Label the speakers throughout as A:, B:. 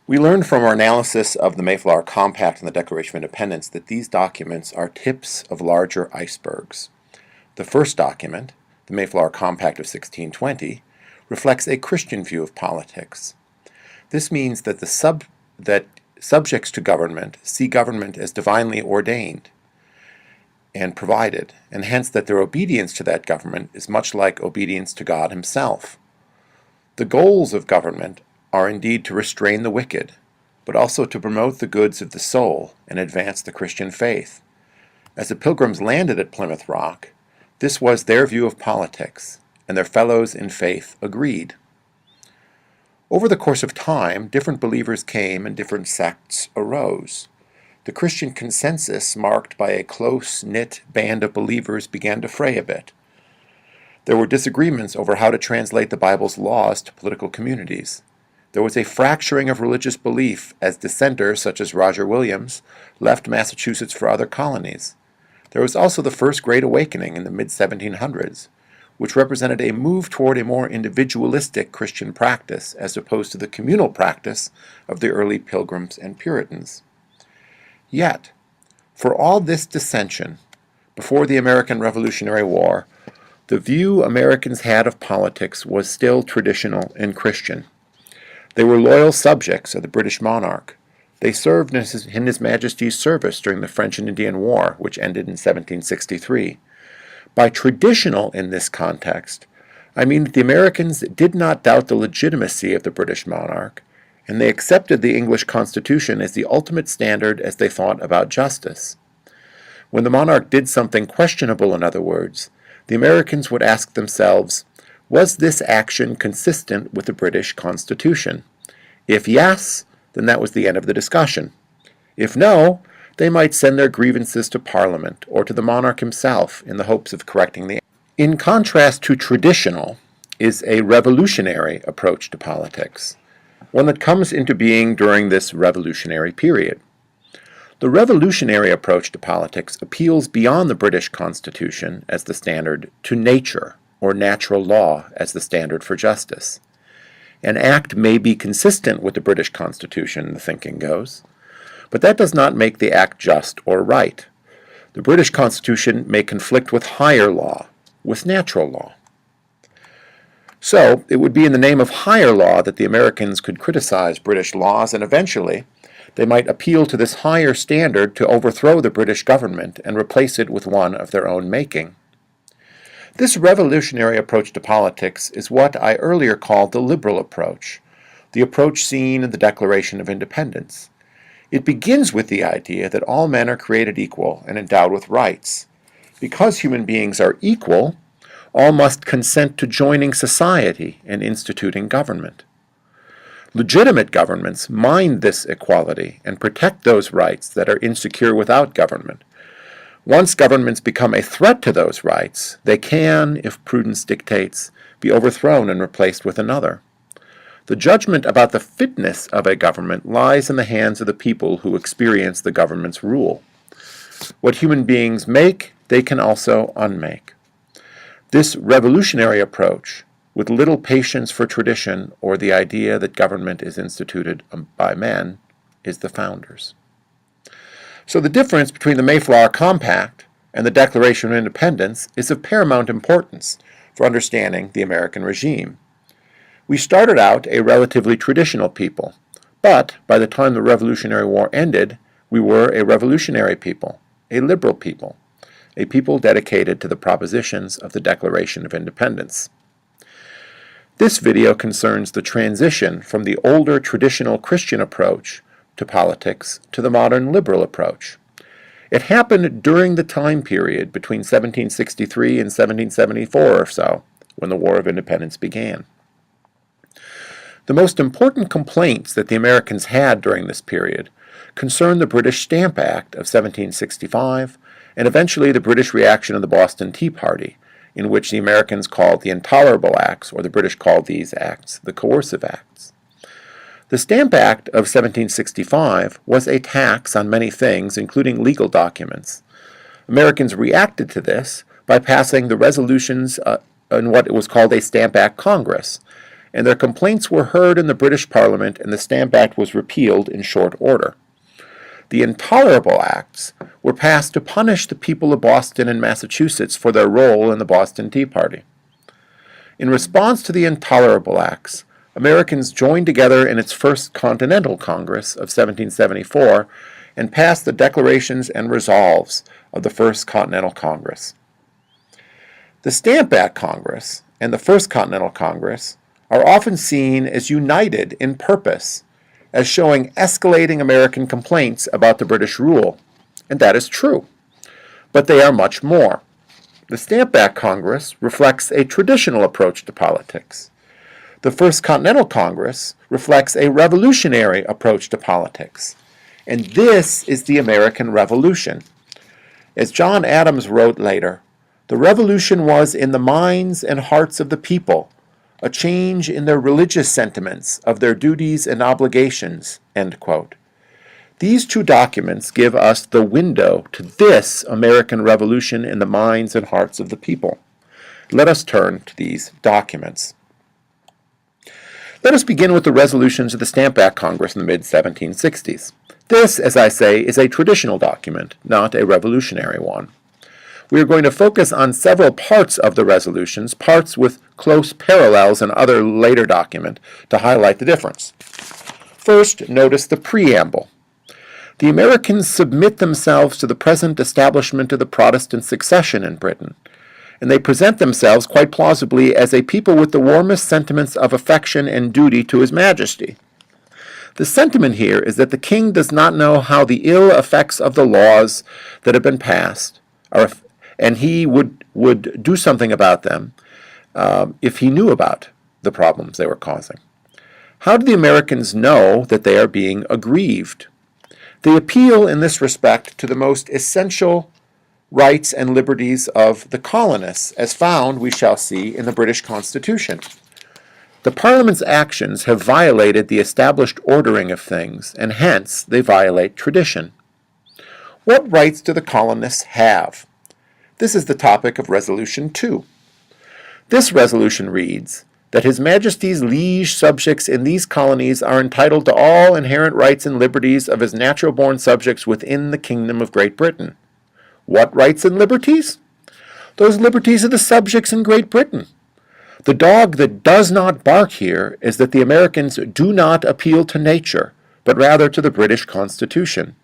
A: We learned from our analysis of the Mayflower Compact and the Declaration of Independence that these documents are tips of larger icebergs. The first document, the Mayflower Compact of 1620, reflects a Christian view of politics. This means that subjects to government see government as divinely ordained and provided, and hence that their obedience to that government is much like obedience to God Himself. The goals of government are indeed to restrain the wicked, but also to promote the goods of the soul and advance the Christian faith. As the Pilgrims landed at Plymouth Rock, this was their view of politics, and their fellows in faith agreed. Over the course of time, different believers came and different sects arose. The Christian consensus, marked by a close-knit band of believers, began to fray a bit. There were disagreements over how to translate the Bible's laws to political communities. There was a fracturing of religious belief as dissenters such as Roger Williams left Massachusetts for other colonies. There was also the First Great Awakening in the mid-1700s, which represented a move toward a more individualistic Christian practice as opposed to the communal practice of the early Pilgrims and Puritans. Yet, for all this dissension, before the American Revolutionary War, the view Americans had of politics was still traditional and Christian. They were loyal subjects of the British monarch. They served in His Majesty's service during the French and Indian War, which ended in 1763. By traditional in this context, I mean that the Americans did not doubt the legitimacy of the British monarch, and they accepted the English Constitution as the ultimate standard as they thought about justice. When the monarch did something questionable, in other words, the Americans would ask themselves, was this action consistent with the British Constitution? If yes, then that was the end of the discussion. If no, they might send their grievances to Parliament or to the monarch himself in the hopes of correcting the. In contrast to traditional is a revolutionary approach to politics, one that comes into being during this revolutionary period. The revolutionary approach to politics appeals beyond the British Constitution as the standard to nature, or natural law as the standard for justice. An act may be consistent with the British Constitution, the thinking goes, but that does not make the act just or right. The British Constitution may conflict with higher law, with natural law. So, it would be in the name of higher law that the Americans could criticize British laws, and eventually they might appeal to this higher standard to overthrow the British government and replace it with one of their own making. This revolutionary approach to politics is what I earlier called the liberal approach, the approach seen in the Declaration of Independence. It begins with the idea that all men are created equal and endowed with rights. Because human beings are equal, all must consent to joining society and instituting government. Legitimate governments mind this equality and protect those rights that are insecure without government. Once governments become a threat to those rights, they can, if prudence dictates, be overthrown and replaced with another. The judgment about the fitness of a government lies in the hands of the people who experience the government's rule. What human beings make, they can also unmake. This revolutionary approach, with little patience for tradition or the idea that government is instituted by men, is the founders. So the difference between the Mayflower Compact and the Declaration of Independence is of paramount importance for understanding the American regime. We started out a relatively traditional people, but by the time the Revolutionary War ended, we were a revolutionary people, a liberal people, a people dedicated to the propositions of the Declaration of Independence. This video concerns the transition from the older traditional Christian approach to politics to the modern liberal approach. It happened during the time period between 1763 and 1774 or so, when the War of Independence began. The most important complaints that the Americans had during this period concerned the British Stamp Act of 1765 and eventually the British reaction of the Boston Tea Party, in which the Americans called the Intolerable Acts, or the British called these acts the Coercive Acts. The Stamp Act of 1765 was a tax on many things, including legal documents. Americans reacted to this by passing the resolutions in what was called a Stamp Act Congress, and their complaints were heard in the British Parliament, and the Stamp Act was repealed in short order. The Intolerable Acts were passed to punish the people of Boston and Massachusetts for their role in the Boston Tea Party. In response to the Intolerable Acts, Americans joined together in its First Continental Congress of 1774 and passed the declarations and resolves of the First Continental Congress. The Stamp Act Congress and the First Continental Congress are often seen as united in purpose, as showing escalating American complaints about the British rule, and that is true. But they are much more. The Stamp Act Congress reflects a traditional approach to politics. The First Continental Congress reflects a revolutionary approach to politics. And this is the American Revolution. As John Adams wrote later, the revolution was in the minds and hearts of the people, a change in their religious sentiments of their duties and obligations, end quote. These two documents give us the window to this American Revolution in the minds and hearts of the people. Let us turn to these documents. Let us begin with the resolutions of the Stamp Act Congress in the mid-1760s. This, as I say, is a traditional document, not a revolutionary one. We are going to focus on several parts of the resolutions, parts with close parallels in other later documents, to highlight the difference. First, notice the Preamble. The Americans submit themselves to the present establishment of the Protestant succession in Britain, and they present themselves quite plausibly as a people with the warmest sentiments of affection and duty to His Majesty. The sentiment here is that the king does not know how the ill effects of the laws that have been passed are, and he would do something about them if he knew about the problems they were causing. How do the Americans know that they are being aggrieved? They appeal in this respect to the most essential rights and liberties of the colonists, as found, we shall see, in the British Constitution. The Parliament's actions have violated the established ordering of things, and hence they violate tradition. What rights do the colonists have? This is the topic of Resolution 2. This resolution reads that His Majesty's liege subjects in these colonies are entitled to all inherent rights and liberties of his natural-born subjects within the Kingdom of Great Britain. What rights and liberties? Those liberties of the subjects in Great Britain. The dog that does not bark here is that the Americans do not appeal to nature, but rather to the British Constitution.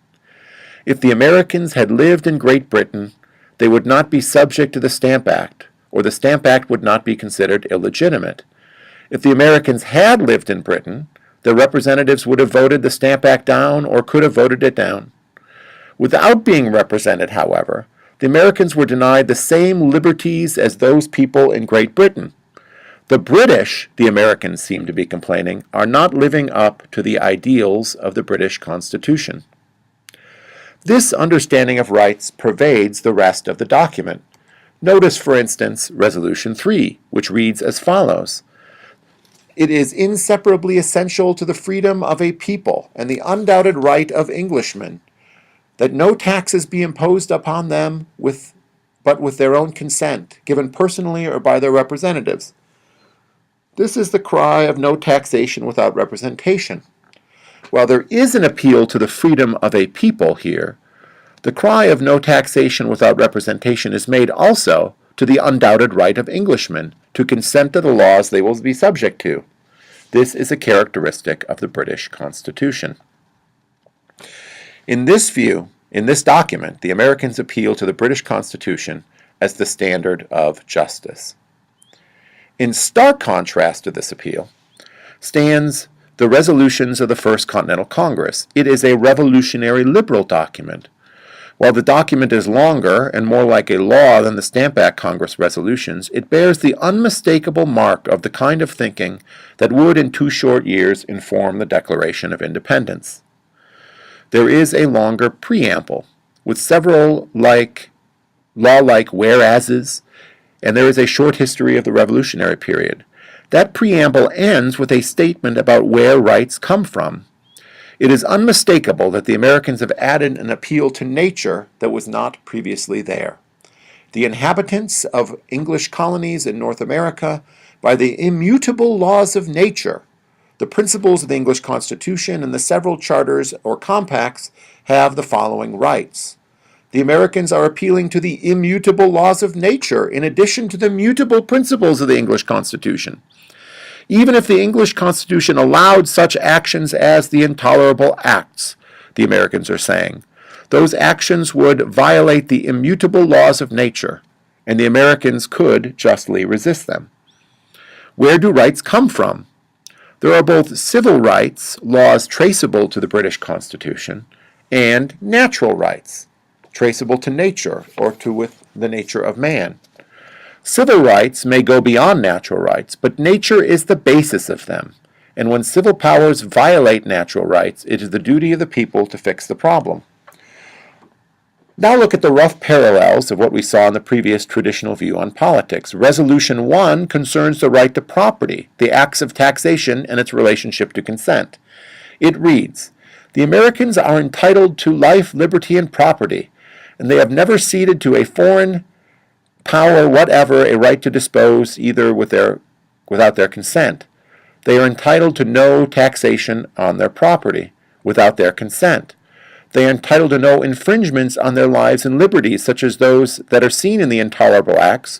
A: If the Americans had lived in Great Britain, they would not be subject to the Stamp Act, or the Stamp Act would not be considered illegitimate. If the Americans had lived in Britain, their representatives would have voted the Stamp Act down or could have voted it down. Without being represented, however, the Americans were denied the same liberties as those people in Great Britain. The British, the Americans seem to be complaining, are not living up to the ideals of the British Constitution. This understanding of rights pervades the rest of the document. Notice, for instance, Resolution 3, which reads as follows. It is inseparably essential to the freedom of a people and the undoubted right of Englishmen that no taxes be imposed upon them but with their own consent, given personally or by their representatives. This is the cry of no taxation without representation. While there is an appeal to the freedom of a people here, the cry of no taxation without representation is made also to the undoubted right of Englishmen to consent to the laws they will be subject to. This is a characteristic of the British Constitution. In this view, in this document, the Americans appeal to the British Constitution as the standard of justice. In stark contrast to this appeal stands the resolutions of the First Continental Congress. It is a revolutionary liberal document. While the document is longer and more like a law than the Stamp Act Congress resolutions, it bears the unmistakable mark of the kind of thinking that would in 2 short years inform the Declaration of Independence. There is a longer preamble with several law-like whereases, and there is a short history of the Revolutionary period. That preamble ends with a statement about where rights come from. It is unmistakable that the Americans have added an appeal to nature that was not previously there. The inhabitants of English colonies in North America by the immutable laws of nature, the principles of the English Constitution and the several charters or compacts have the following rights. The Americans are appealing to the immutable laws of nature in addition to the mutable principles of the English Constitution. Even if the English Constitution allowed such actions as the intolerable acts, the Americans are saying, those actions would violate the immutable laws of nature, and the Americans could justly resist them. Where do rights come from? There are both civil rights, laws traceable to the British Constitution, and natural rights, traceable to nature or to the nature of man. Civil rights may go beyond natural rights, but nature is the basis of them, and when civil powers violate natural rights, it is the duty of the people to fix the problem. Now look at the rough parallels of what we saw in the previous traditional view on politics. Resolution 1 concerns the right to property, the acts of taxation, and its relationship to consent. It reads, "The Americans are entitled to life, liberty, and property, and they have never ceded to a foreign power whatever a right to dispose either without their consent. They are entitled to no taxation on their property without their consent. They are entitled to no infringements on their lives and liberties, such as those that are seen in the intolerable acts,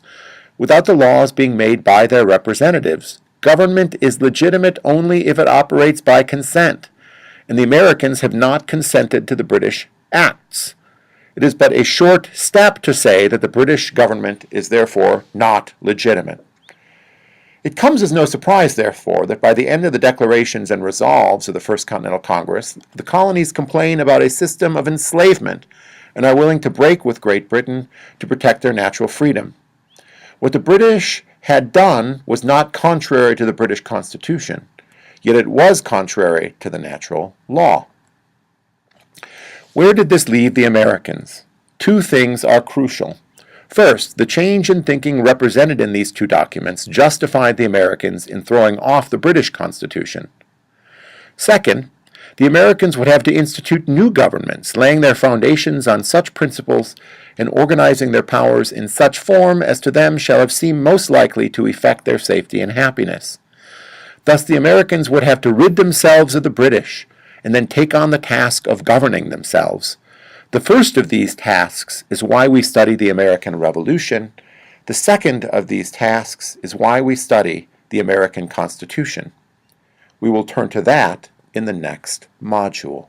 A: without the laws being made by their representatives. Government is legitimate only if it operates by consent, and the Americans have not consented to the British acts. It is but a short step to say that the British government is therefore not legitimate." It comes as no surprise, therefore, that by the end of the declarations and resolves of the First Continental Congress, the colonies complain about a system of enslavement and are willing to break with Great Britain to protect their natural freedom. What the British had done was not contrary to the British Constitution, yet it was contrary to the natural law. Where did this leave the Americans? Two things are crucial. First, the change in thinking represented in these two documents justified the Americans in throwing off the British Constitution. Second, the Americans would have to institute new governments, laying their foundations on such principles and organizing their powers in such form as to them shall have seemed most likely to effect their safety and happiness. Thus the Americans would have to rid themselves of the British, and then take on the task of governing themselves. The first of these tasks is why we study the American Revolution. The second of these tasks is why we study the American Constitution. We will turn to that in the next module.